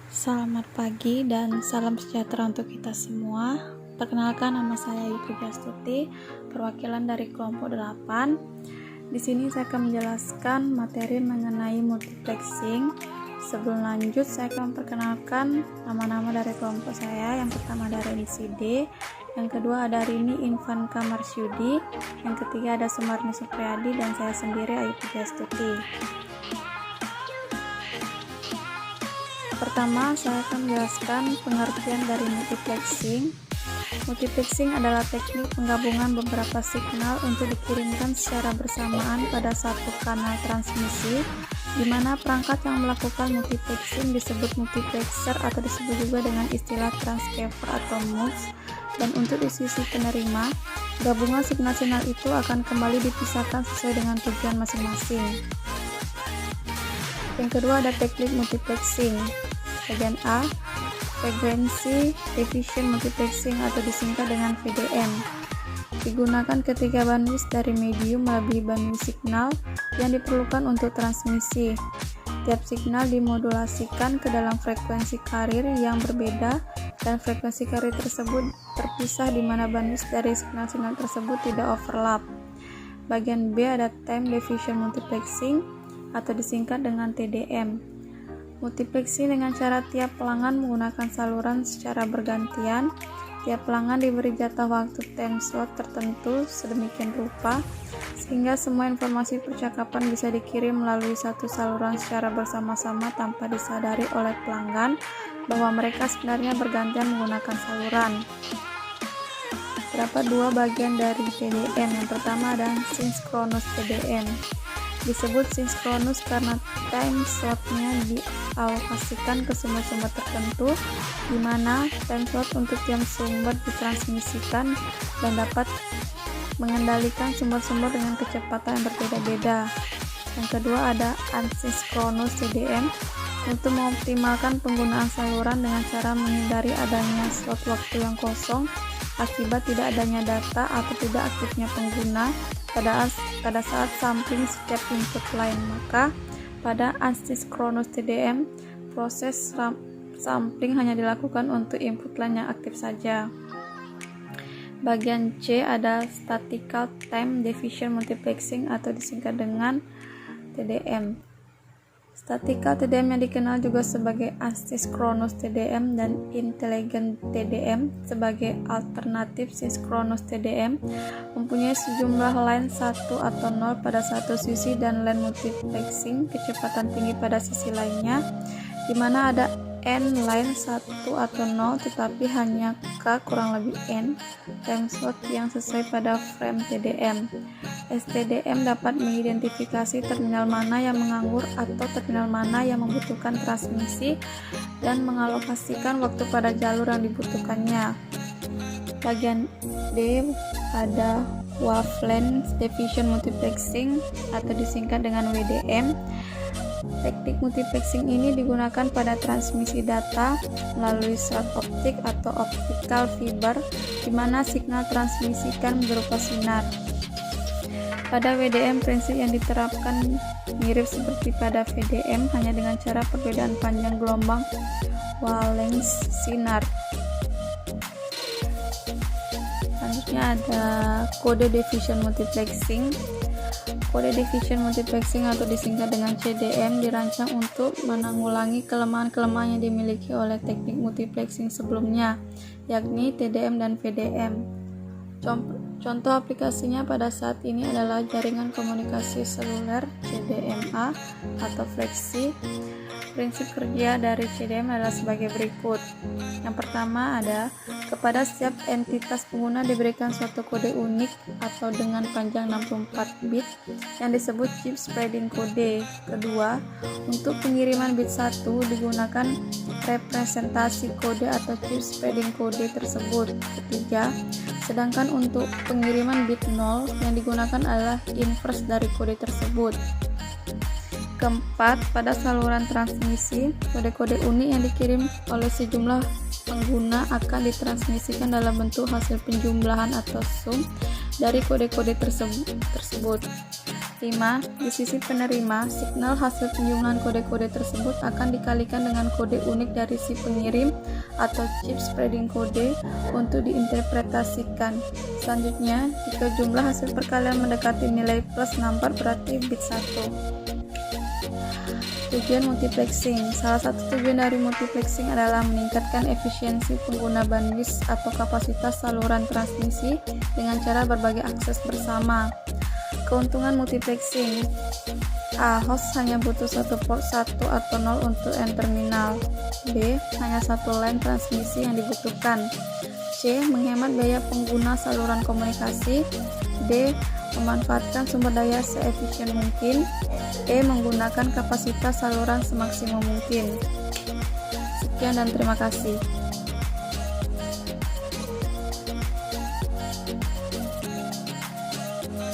Selamat pagi dan salam sejahtera untuk kita semua. Perkenalkan, nama saya Yuki Gastuti, perwakilan dari kelompok 8. Di sini saya akan menjelaskan materi mengenai multiplexing. Sebelum lanjut, saya akan memperkenalkan nama-nama dari kelompok saya. Yang pertama ada Reni Side, yang kedua ada Rini Infanka Marsyudi, yang ketiga ada Sumarni Supriyadi, dan saya sendiri Ayu Gastuti. Pertama, saya akan menjelaskan pengertian dari multiplexing. Multiplexing adalah teknik penggabungan beberapa signal untuk dikirimkan secara bersamaan pada satu kanal transmisi, di mana perangkat yang melakukan multiplexing disebut multiplexer atau disebut juga dengan istilah transceiver atau MUX. Dan untuk di sisi penerima, gabungan signal-signal itu akan kembali dipisahkan sesuai dengan tujuan masing-masing. Yang kedua ada teknik multiplexing. Bagian A, frekuensi division multiplexing atau disingkat dengan VDM. Digunakan ketika bandwidth dari medium melebihi bandwidth signal yang diperlukan untuk transmisi. Tiap signal dimodulasikan ke dalam frekuensi carrier yang berbeda dan frekuensi carrier tersebut terpisah di mana bandwidth dari signal-signal tersebut tidak overlap. Bagian B ada time division multiplexing atau disingkat dengan TDM. Multiplexing dengan cara tiap pelanggan menggunakan saluran secara bergantian. Tiap pelanggan diberi jatah waktu time slot tertentu sedemikian rupa sehingga semua informasi percakapan bisa dikirim melalui satu saluran secara bersama-sama tanpa disadari oleh pelanggan bahwa mereka sebenarnya bergantian menggunakan saluran. Terdapat dua bagian dari TDM. Yang pertama ada synchronous TDM. Disebut sinkronus karena time slotnya dialokasikan ke sumber-sumber tertentu, di mana time slot untuk tiap sumber ditransmisikan dan dapat mengendalikan sumber-sumber dengan kecepatan yang berbeda-beda. Yang kedua ada asynchronous TDM untuk mengoptimalkan penggunaan saluran dengan cara menghindari adanya slot waktu yang kosong akibat tidak adanya data atau tidak aktifnya pengguna pada saat sampling setiap input line. Maka pada asynchronous TDM proses sampling hanya dilakukan untuk input line yang aktif saja. Bagian C ada statical time division multiplexing atau disingkat dengan TDM. Statical TDM yang dikenal juga sebagai asynchronous TDM dan intelligent TDM sebagai alternatif synchronous TDM mempunyai sejumlah line 1 atau 0 pada satu sisi dan line multiplexing kecepatan tinggi pada sisi lainnya, di mana ada N line 1 atau 0 tetapi hanya K kurang lebih N time slot yang sesuai pada frame TDM. STDM dapat mengidentifikasi terminal mana yang menganggur atau terminal mana yang membutuhkan transmisi dan mengalokasikan waktu pada jalur yang dibutuhkannya. Bagian D ada wavelength division multiplexing atau disingkat dengan WDM. Teknik multiplexing ini digunakan pada transmisi data melalui serat optik atau optical fiber, di mana signal transmisikan berupa sinar. Pada WDM, prinsip yang diterapkan mirip seperti pada VDM, hanya dengan cara perbedaan panjang gelombang wavelength sinar. Selanjutnya ada kode division multiplexing. Kode division multiplexing atau disingkat dengan CDM dirancang untuk menanggulangi kelemahan-kelemahan yang dimiliki oleh teknik multiplexing sebelumnya, yakni TDM dan VDM. Contoh aplikasinya pada saat ini adalah jaringan komunikasi seluler CDMA atau fleksi. Prinsip kerja dari CDM adalah sebagai berikut. Yang pertama ada kepada setiap entitas pengguna diberikan suatu kode unik atau dengan panjang 64 bit yang disebut chip spreading kode. Kedua, untuk pengiriman bit 1 digunakan representasi kode atau chip spreading kode tersebut. Ketiga, sedangkan untuk pengiriman bit 0 yang digunakan adalah inverse dari kode tersebut. Keempat, pada saluran transmisi, kode-kode unik yang dikirim oleh sejumlah pengguna akan ditransmisikan dalam bentuk hasil penjumlahan atau sum dari kode-kode tersebut. 5. Di sisi penerima, signal hasil kunjungan kode-kode tersebut akan dikalikan dengan kode unik dari si pengirim atau chip spreading kode untuk diinterpretasikan. Selanjutnya, jika jumlah hasil perkalian mendekati nilai plus number berarti bit 1. Tujuan multiplexing. Salah satu tujuan dari multiplexing adalah meningkatkan efisiensi pengguna bandwidth atau kapasitas saluran transmisi dengan cara berbagi akses bersama. Keuntungan multiplexing: A. Host hanya butuh satu port 1 atau 0 untuk N terminal. B. Hanya satu line transmisi yang dibutuhkan. C. Menghemat biaya pengguna saluran komunikasi. D. Memanfaatkan sumber daya seefisien mungkin. E. Menggunakan kapasitas saluran semaksimum mungkin. Sekian dan terima kasih.